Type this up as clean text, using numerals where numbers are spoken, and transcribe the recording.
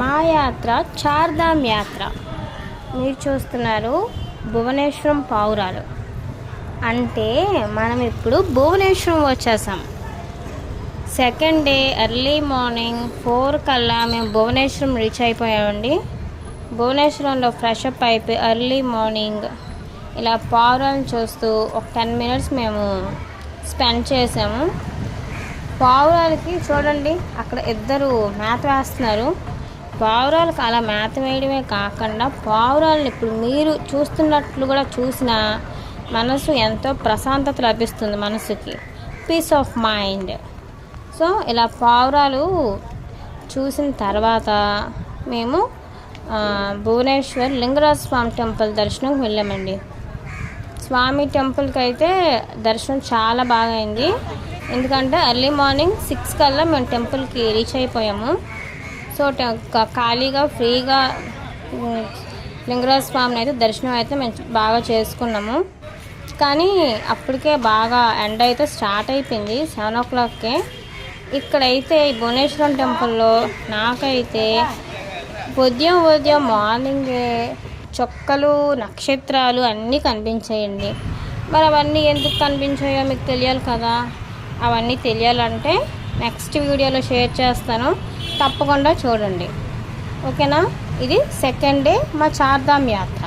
మా యాత్ర చార్ధామ్ యాత్ర. మీరు చూస్తున్నారు భువనేశ్వరం పావురాలు. అంటే మనం ఇప్పుడు భువనేశ్వరం వచ్చేసాం. సెకండ్ డే ఎర్లీ మార్నింగ్ 4 కల్లా మేము భువనేశ్వరం రీచ్ అయిపోయామండి. భువనేశ్వరంలో ఫ్రెష్ అప్ అయిపోయి ఎర్లీ మార్నింగ్ ఇలా పావురాలను చూస్తూ ఒక 10 మినిట్స్ మేము స్పెండ్ చేసాము. పావురాలకి చూడండి, అక్కడ ఇద్దరు మేత వేస్తున్నారు. పావురాలకు అలా మేత వేయడమే కాకుండా పావురాలను ఇప్పుడు మీరు చూస్తున్నట్లు కూడా చూసిన మనసు ఎంతో ప్రశాంతత లభిస్తుంది, మనసుకి పీస్ ఆఫ్ మైండ్. సో ఇలా పావురాలు చూసిన తర్వాత మేము భువనేశ్వర్ లింగరాజ స్వామి టెంపుల్ దర్శనంకి వెళ్ళామండి. స్వామి టెంపుల్కి అయితే దర్శనం చాలా బాగా అయింది. ఎందుకంటే ఎర్లీ మార్నింగ్ 6 కల్లా మేము టెంపుల్కి రీచ్ అయిపోయాము. సో ఖాళీగా ఫ్రీగా లింగరాజ స్వామిని అయితే దర్శనం అయితే మేము బాగా చేసుకున్నాము. కానీ అప్పటికే బాగా ఎండ అయితే స్టార్ట్ అయిపోయింది 7 o'clockకే. ఇక్కడైతే భువనేశ్వరం టెంపుల్లో నాకైతే ఉదయం మార్నింగే చుక్కలు నక్షత్రాలు అన్నీ కనిపించాయండి. మరి అవన్నీ ఎందుకు కనిపించాయో మీకు తెలియాలి కదా. అవన్నీ తెలియాలంటే నెక్స్ట్ వీడియోలో షేర్ చేస్తాను, తప్పకుండా చూడండి. ఓకేనా. ఇది సెకండ్ డే మా చార్ధామ్ యాత్ర.